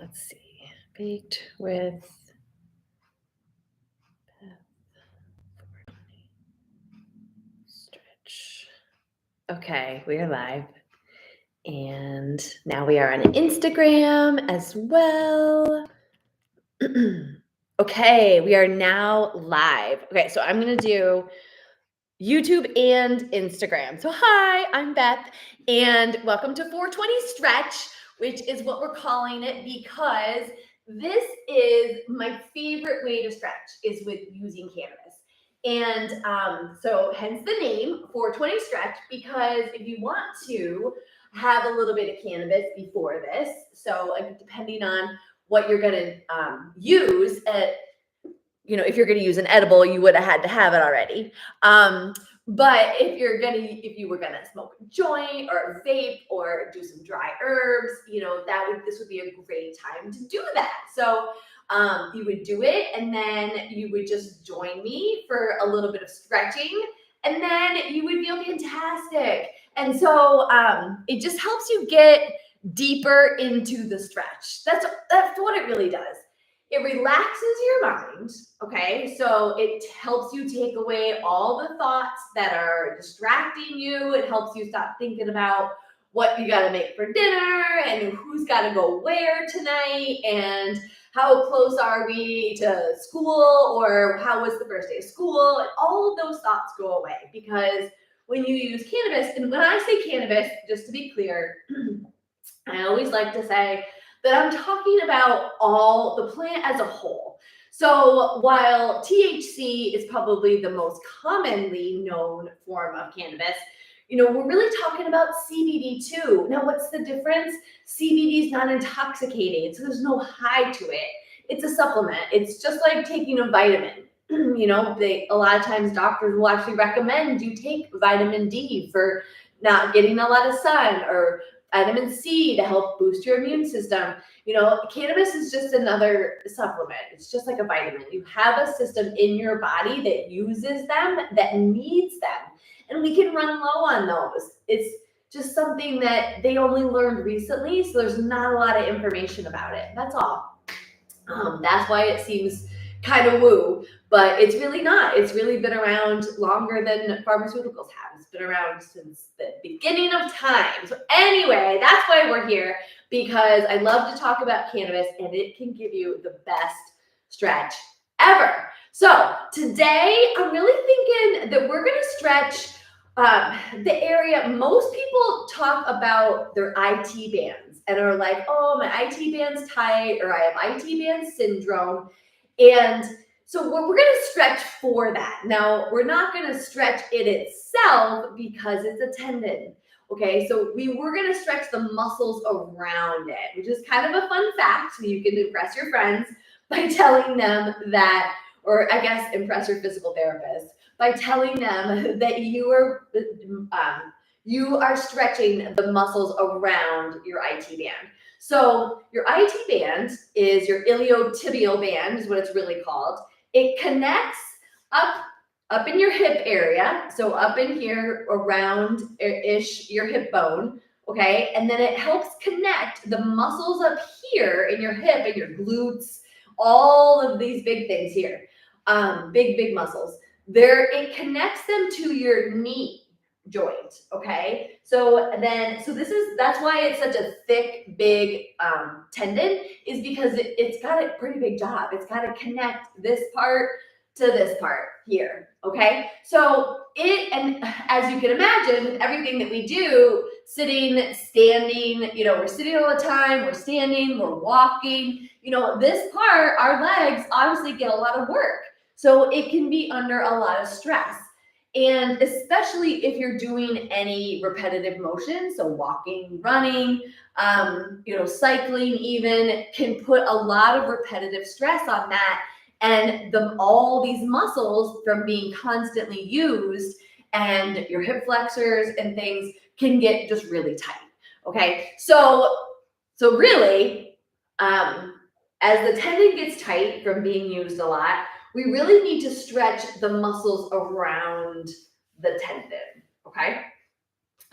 let's see. Baked with Beth. Stretch. Okay, we are live. And now we are on Instagram as well. Okay, we are now live. Okay, so I'm going to do YouTube and Instagram. So hi, I'm Beth, and welcome to 420 Stretch, which is what we're calling it because this is my favorite way to stretch is with using cannabis. And so hence the name 420 Stretch, because if you want to have a little bit of cannabis before this, so depending on what you're going to use if you're going to use an edible, you would have had to have it already. But if you were gonna smoke a joint or vape or do some dry herbs, this would be a great time to do that. So you would do it, and then you would just join me for a little bit of stretching, and then you would feel fantastic. And so it just helps you get deeper into the stretch. That's what it really does. It relaxes your mind, okay? So it helps you take away all the thoughts that are distracting you. It helps you stop thinking about what you got to make for dinner and who's got to go where tonight and how close are we to school or how was the first day of school. And all of those thoughts go away because when you use cannabis, and when I say cannabis, just to be clear, I always like to say that I'm talking about all the plant as a whole. So while THC is probably the most commonly known form of cannabis, we're really talking about CBD too. Now, what's the difference? CBD is not intoxicating, so there's no high to it. It's a supplement. It's just like taking a vitamin. A lot of times doctors will actually recommend you take vitamin D for not getting a lot of sun, or vitamin C to help boost your immune system. Cannabis is just another supplement. It's just like a vitamin. You have a system in your body that uses them, that needs them. And we can run low on those. It's just something that they only learned recently, so there's not a lot of information about it. That's all. That's why it seems kind of woo, but it's really not. It's really been around longer than pharmaceuticals have. It's been around since the beginning of time. So anyway, that's why we're here, because I love to talk about cannabis and it can give you the best stretch ever. So today I'm really thinking that we're going to stretch the area. Most people talk about their IT bands and are like, oh, my IT band's tight, or I have IT band syndrome. And so we're going to stretch for that. Now, we're not going to stretch it itself because it's a tendon. Okay, so we're going to stretch the muscles around it, which is kind of a fun fact. So you can impress your friends by telling them that, or I guess impress your physical therapist by telling them that you are stretching the muscles around your IT band. So your IT band is your iliotibial band, is what it's really called. It connects up in your hip area, so up in here around-ish your hip bone, okay? And then it helps connect the muscles up here in your hip and your glutes, all of these big things here, big muscles. It connects them to your knee joint, okay? That's why it's such a thick, big tendon, is because it's got a pretty big job. It's got to connect this part to this part here, okay? So and as you can imagine, with everything that we do, sitting, standing, we're sitting all the time, we're standing, we're walking, this part, our legs obviously get a lot of work. So it can be under a lot of stress. And especially if you're doing any repetitive motion, so walking, running, cycling even, can put a lot of repetitive stress on that. And all these muscles from being constantly used, and your hip flexors and things can get just really tight. Okay, so really, as the tendon gets tight from being used a lot, we really need to stretch the muscles around the tendon, okay?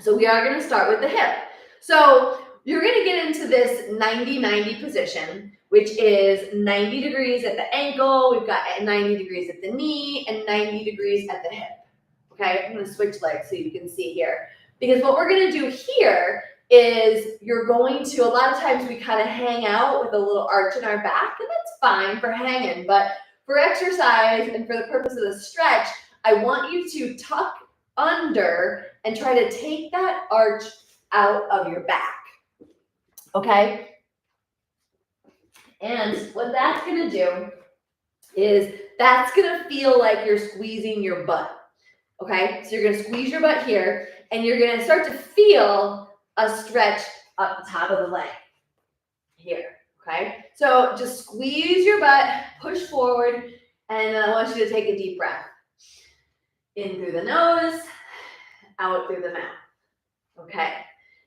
So we are going to start with the hip. So you're going to get into this 90-90 position, which is 90 degrees at the ankle. We've got 90 degrees at the knee and 90 degrees at the hip. Okay, I'm going to switch legs so you can see here. Because what we're going to do here is you're going to, a lot of times we kind of hang out with a little arch in our back, and that's fine for hanging, but for exercise and for the purpose of the stretch, I want you to tuck under and try to take that arch out of your back. Okay? And what that's going to do is that's going to feel like you're squeezing your butt. Okay? So you're going to squeeze your butt here, and you're going to start to feel a stretch up the top of the leg here. Okay? So just squeeze your butt, push forward, and I want you to take a deep breath. In through the nose, out through the mouth. Okay?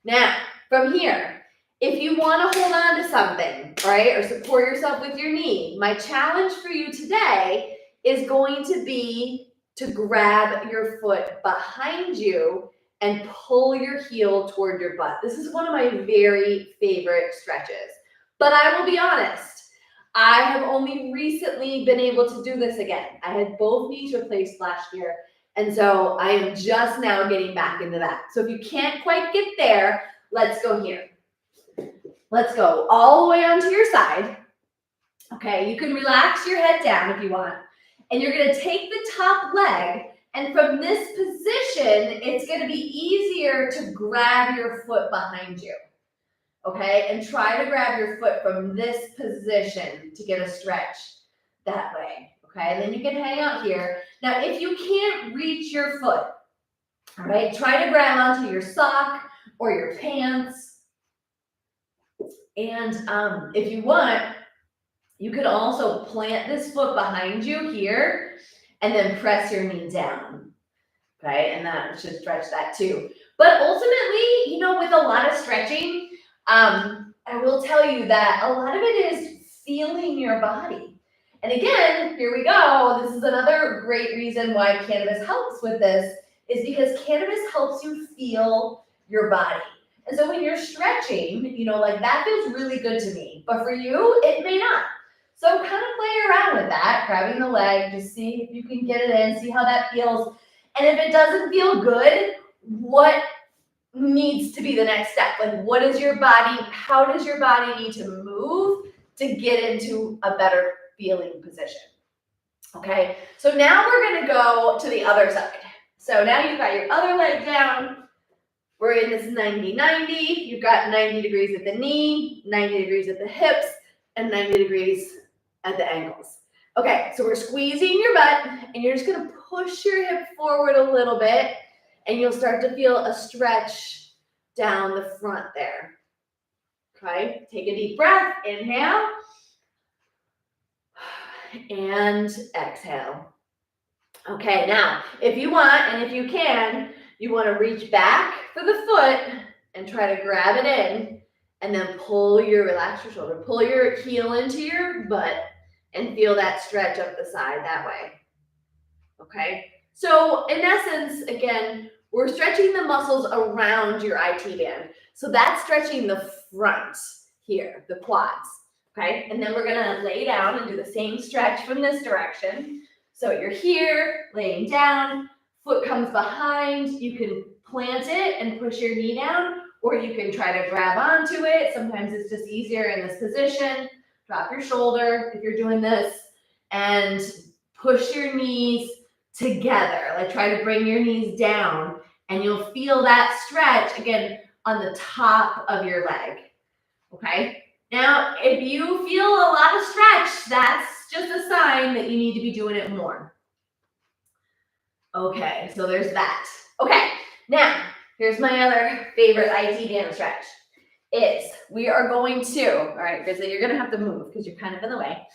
Now, from here, if you want to hold on to something, right, or support yourself with your knee, my challenge for you today is going to be to grab your foot behind you and pull your heel toward your butt. This is one of my very favorite stretches. But I will be honest, I have only recently been able to do this again. I had both knees replaced last year, and so I am just now getting back into that. So if you can't quite get there, let's go here. Let's go all the way onto your side. Okay, you can relax your head down if you want. And you're going to take the top leg, and from this position, it's going to be easier to grab your foot behind you. Okay, and try to grab your foot from this position to get a stretch that way. Okay, and then you can hang out here. Now, if you can't reach your foot, all right, try to grab onto your sock or your pants. And if you want, you could also plant this foot behind you here and then press your knee down. Okay, and that should stretch that too. But ultimately, you know, with a lot of stretching, I will tell you that a lot of it is feeling your body. And again, here we go. This is another great reason why cannabis helps with this, is because cannabis helps you feel your body. And so when you're stretching, you know, like that feels really good to me, but for you, it may not. So kind of play around with that, grabbing the leg, just see if you can get it in, see how that feels. And if it doesn't feel good, what needs to be the next step? Like, what is your body, how does your body need to move to get into a better feeling position? Okay, so now we're gonna go to the other side. So now you've got your other leg down. We're in this 90-90. You've got 90 degrees at the knee, 90 degrees at the hips, and 90 degrees at the ankles. Okay, so we're squeezing your butt, and you're just gonna push your hip forward a little bit, and you'll start to feel a stretch down the front there. Okay, take a deep breath, inhale, and exhale. Okay, now, if you want, and if you can, you want to reach back for the foot and try to grab it in, and then relax your shoulder, pull your heel into your butt, and feel that stretch up the side that way. Okay, so in essence, again, we're stretching the muscles around your IT band. So that's stretching the front here, the quads. Okay, and then we're gonna lay down and do the same stretch from this direction. So you're here, laying down, foot comes behind, you can plant it and push your knee down, or you can try to grab onto it. Sometimes it's just easier in this position. Drop your shoulder if you're doing this, and push your knees together. Like, try to bring your knees down, and you'll feel that stretch, again, on the top of your leg. Okay? Now, if you feel a lot of stretch, that's just a sign that you need to be doing it more. Okay, so there's that. Okay, now, here's my other favorite IT band stretch. We are going to, all right, Grizzly, you're gonna have to move because you're kind of in the way.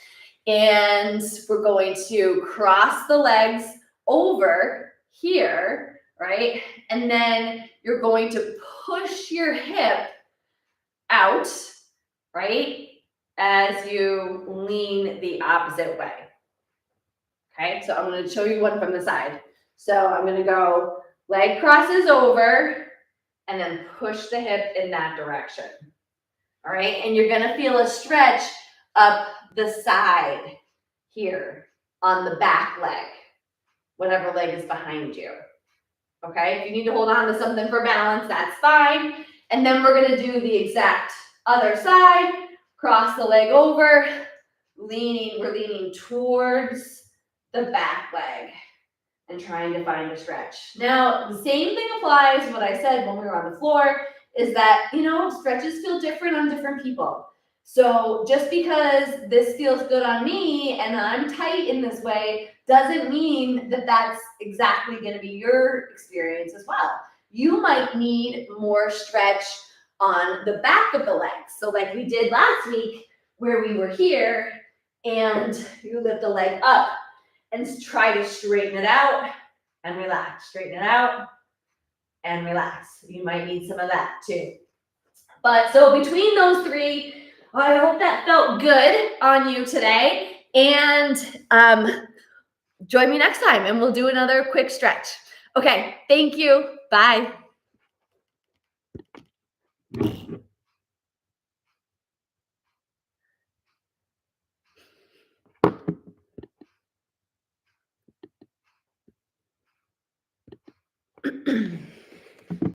And we're going to cross the legs over here, right? And then you're going to push your hip out, right? As you lean the opposite way. Okay, so I'm going to show you one from the side. So I'm going to go leg crosses over and then push the hip in that direction. All right, and you're gonna feel a stretch up the side here on the back leg, whatever leg is behind you. Okay, if you need to hold on to something for balance, that's fine. And then we're gonna do the exact other side, cross the leg over, we're leaning towards the back leg and trying to find a stretch. Now, the same thing applies, what I said when we were on the floor, is that, stretches feel different on different people. So just because this feels good on me and I'm tight in this way doesn't mean that that's exactly going to be your experience as well. You might need more stretch on the back of the legs. So like we did last week where we were here and you lift the leg up and try to straighten it out and relax. Straighten it out and relax. You might need some of that too. But so between those three, I hope that felt good on you today. And join me next time and we'll do another quick stretch. Okay, thank you. Bye.